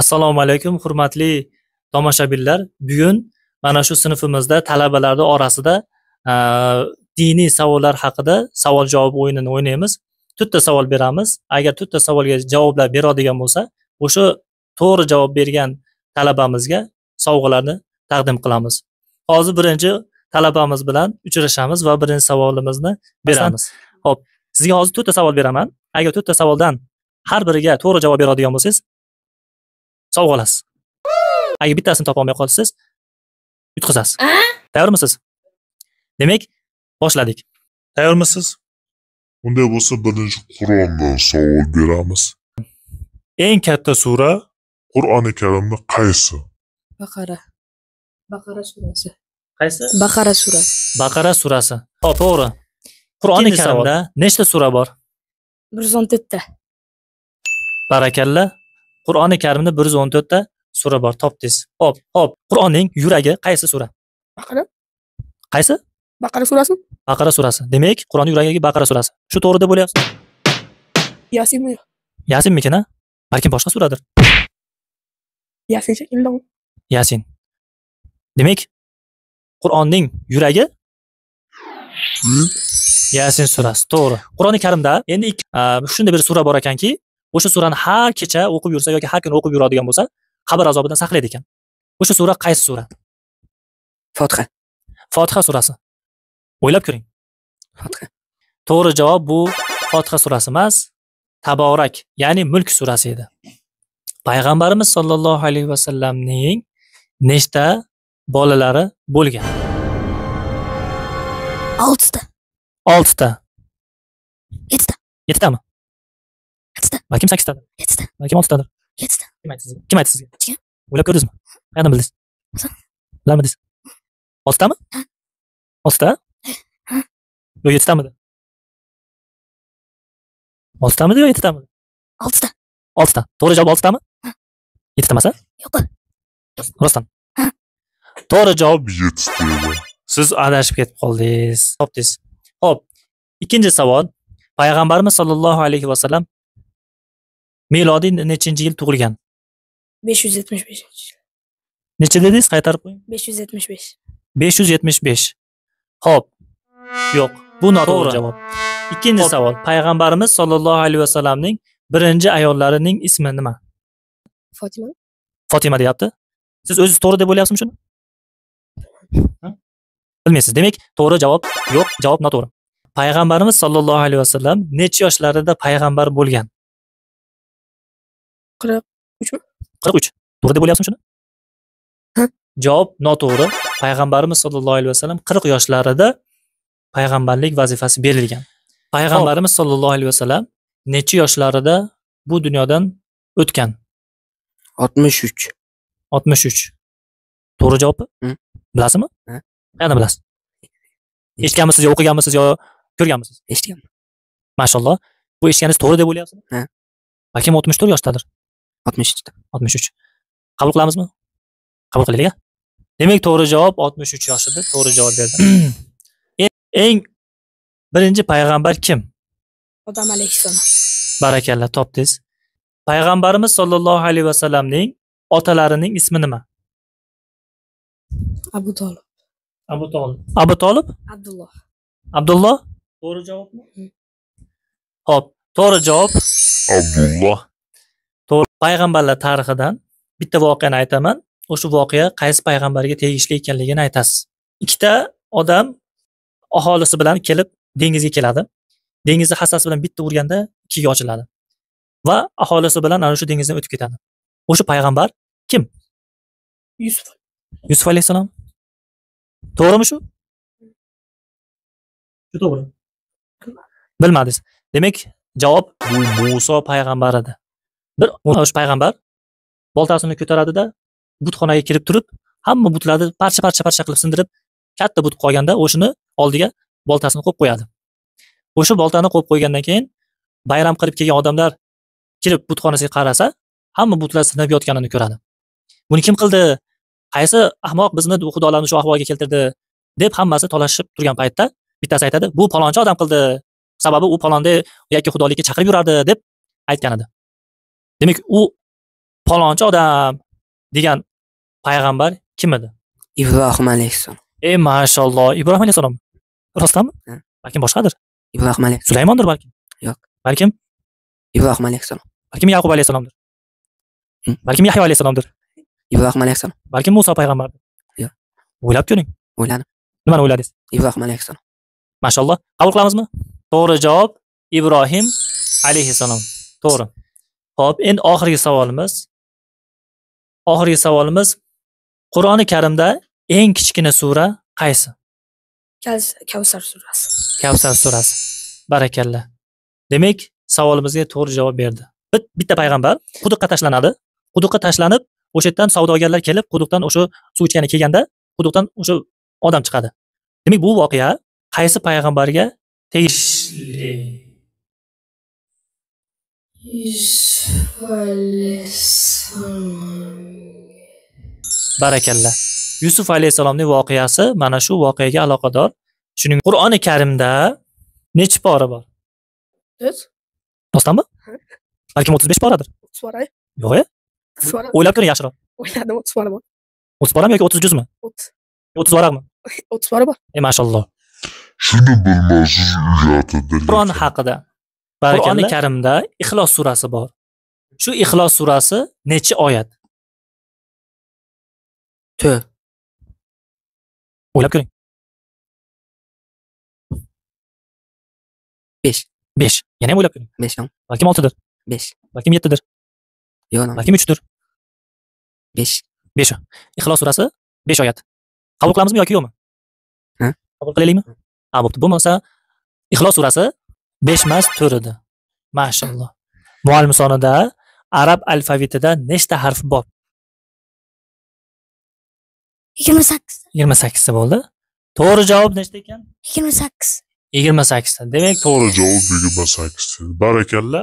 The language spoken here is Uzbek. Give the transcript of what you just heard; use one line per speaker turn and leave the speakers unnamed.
Assalomu alaykum, hurmatli tomoshabinlar. Bugun mana shu sinfimizda talabalar orasida diniy savollar haqida savol-javob o'yinini o'ynaymiz. To'rtta savol beramiz. Agar to'rtta savolga javoblar beradigan bo'lsa, o'sha to'g'ri javob bergan talabamizga sovg'alarni taqdim qilamiz. Hozir birinchi talabamiz bilan uchrashamiz va birinchi savolimizni beramiz. Xo'p, sizga hozir to'rtta savol beraman. Agar to'rtta savoldan har biriga to'g'ri javob beradigan bo'lsangiz, sovg'a olasiz. Agar bittasini topa olmay qolsangiz, yutqazasiz. Tayyormisiz? Demak, boshladik.
Tayyormisiz? Unday bo'lsa, birinchi Qur'ondan savol beramiz. Eng katta sura Qur'oni Karimda qaysi?
Baqara. Baqara surasi.
Qaysi?
Baqara surasi.
Baqara surasi. Xo'p, to'g'ri. Qur'oni Karimda nechta sura bor?
114 ta.
Barakalla. Qur'oni Karimda 114 ta sura bor, topdingiz. Xo'p. Qur'onning yuragi qaysi sura?
Baqara.
Qaysi?
Baqara surasi.
Baqara surasi. Demak, Qur'onning yuragi Baqara surasi. Shu to'g'ri deb o'ylayapsiz?
Yasinmi?
Yasinmikin, ha? Balkim boshqa suradir.
Yasin shekilli.
Yasin. Demak, Qur'onning yuragi Yasin surasi. To'g'ri. Qur'oni Karimda endi shunday bir sura bor ekanki, o'sha surani har kecha o'qib yursa yoki har kuni o'qib yuradigan bo'lsa, qabr azobidan saqlaydi ekan. O'sha sura qaysi sura?
Fotiha.
Fotiha surasi. O'ylab ko'ring.
Fotiha.
To'g'ri javob bu Fotiha surasi emas, Taborak, ya'ni Mulk surasi edi. Payg'ambarimiz sollallohu alayhi va sallamning nechta bolalari bo'lgan?
6 ta.
6 ta.
7 ta.
7 tami?
7 ta.
Balkim 8 tadir.
7 ta.
Balkim 6 tadir.
7 ta.
Kim aytdi sizga?
Kim?
O'ylab ko'rdingizmi? Qayerdan bildingiz? Bilarmidingiz? 6 tami? 6 ta? Yo 7 tamidi? 6 tamidi yo 7 tamidi?
6 ta.
6 ta. To'g'ri javob 6 tami? 7 ta emas?
Yo'q.
Rostdan. To'g'ri javob
7 ta edi.
siz adashib ketib qoldingiz. Topdingiz. Xo'p, ikkinchi savol. Payg'ambarimiz sollallohu alayhi va sallam milodiy nechinchi yil tug'ilgan?
575.
Necha dedingiz? Qaytarib qo'ying.
575.
575. Xo'p. Yo'q, bu noto'g'ri javob. Ikkinchi savol. Payg'ambarimiz sollallohu alayhi va sallamning birinchi ayollarining ismi nima?
Fatima.
Fatima deyapti. Siz o'zingiz to'g'ri deb o'ylayapsizmi shuni? Bilmaysiz. Demak, to'g'ri javob yo'q, javob noto'g'ri. Payg'ambarimiz sollallohu alayhi va sallam necha yoshlarida payg'ambar bo'lgan?
43 mi?
43. To'g'ri deb o'ylayapsizmi shuni? Javob noto'g'ri. Payg'ambarimiz sollallohu alayhi va sallam 40 yoshlarida payg'ambarlik vazifasi berilgan. Payg'ambarimiz sollallohu alayhi va sallam necha yoshlarida bu dunyodan o'tgan?
63.
63. To'g'ri javobmi? Bilasizmi? Qayerdan bilasiz? Eshitganmisiz yo o'qiganmisiz yo ko'rganmisiz?
Eshitganman.
Mashalloh. Bu eshitganingiz to'g'ri deb o'ylayapsizmi?
Ha.
Balkim 64 yoshdadir.
63 ta.
63. Qabul qilamizmi? Qabul qilaylik. Demak, to'g'ri javob 63 yoshida to'g'ri javob berdi. Eng birinchi payg'ambar kim?
Odam alayhissalom.
Barakalla, topdingiz. Payg'ambarimiz sollallohu alayhi va sallamning otalarining ismi nima?
Abu Talib.
Abu Talib. Abu Talib?
Abdulloh.
Abdulloh? To'g'ri javobmi? Xo'p, to'g'ri javob
Abdulloh.
to'g'ri. Payg'ambarlar tarixidan bitta voqeani aytaman. O'sha voqea qaysi payg'ambarga tegishli ekanligini aytasiz. Ikkita odam aholisi bilan kelib dengizga keladi. Dengizni hassasi bilan bitta urganda ikkiga ochiladi. Va aholisi bilan ana shu dengizdan o'tib ketadi. O'sha payg'ambar kim?
Yusuf.
Yusuf alayhisalom. To'g'rimi shu? Shu to'g'ri. Bilmadingiz. Demak, javob bu Muso payg'ambar edi. Bir o'sha payg'ambar boltasini ko'taradida butxonaga kirib turib, hamma butlarni parcha qilib sindirib, katta but qolganda o'shini oldiga boltasini qo'yib qo'yadi. O'sha boltani qo'yib qo'ygandan keyin bayram qilib kelgan odamlar kirib butxonasiga qarasa, hamma butlar sinib yotganini ko'radi. Buni kim qildi? Qaysi ahmoq bizni xudolarni shu ahvolga keltirdi deb hammasi talashib turgan paytda bittasi aytadi, bu palonchi odam qildi. Sababi u palonda yakka xudolikka chaqirib yurardi deb aytgan edi. Demak, u palonchi odam degan payg'ambar kim edi?
Ibrohim alayhissalom.
Mashalloh, Ibrohim alayhissalom. Rostdanmi?
Ha.
Balkim boshqadir.
Ibrohim alayhissalom.
Sulaymondir balkim.
Yo'q.
Balkim
Ibrohim alayhissalom.
balkim Yaqub alayhissalomdir. Balkim Yahyo alayhissalomdir.
Ibrohim alayhissalom.
Balkim Musa payg'ambardir.
Yo'q.
O'ylab ko'ring.
O'yladim.
Nimani o'yladingiz?
Ibrohim alayhissalom.
Mashalloh. Qabul qilamizmi? To'g'ri javob Ibrohim alayhissalom. To'g'ri. Xo'p, endi oxirgi savolimiz. Qur'oni Karimda eng kichkina sura qaysi?
Kavsar surasi.
Kavsar surasi. Barakalla. Demak, savolimizga to'g'ri javob berdi. Bitta payg'ambar quduqqa tashlanadi. Quduqqa tashlanib, o'sha yerdan savdogarlar kelib, quduqdan o'sha suv ichgani kelganda, quduqdan o'sha odam chiqadi. Demak, bu voqea qaysi payg'ambarga tegishli? Barakalla. Yusuf alayhisalomning voqeasi mana shu voqeaga aloqador. Shuning Qur'oni Karimda necha pora bor?
4.
Rostdanmi? Balkim 35 poradir.
30 pora.
Yo'q,
30 pora.
o'ylab ko'ring yaxshiroq.
O'yladim 30 pora bor.
30 porami yoki 30 juzmi?
30.
30 varaqmi?
30 pora bor.
Shuni
Mashalloh.
bilmaysiz uyatida.
Qur'on haqida. Qur'oni Karimda Ixlos surasi bor. Shu Ixlos surasi necha oyat?
4.
O'ylab ko'ring.
5.
5. Yana ham o'ylab ko'ring.
5 ham.
Balkim 6dir.
5.
Balkim 7dir.
Yo'q.
Balkim 3dir.
5.
5. Ixlos surasi 5 oyat. Qabul qilamizmi yoki yo'qmi?
Ha?
Qabul qilaylikmi? Ha, bo'pti. Bo'lmasa Ixlos surasi 5 emas 4 edi. Mashalloh. Muallim sonida arab alfavitida nechta harf bor?
28.
28 ta bo'ldi. To'g'ri javob nechta ekan?
28.
28 ta. Demak,
To'g'ri javob 28. Barakalla.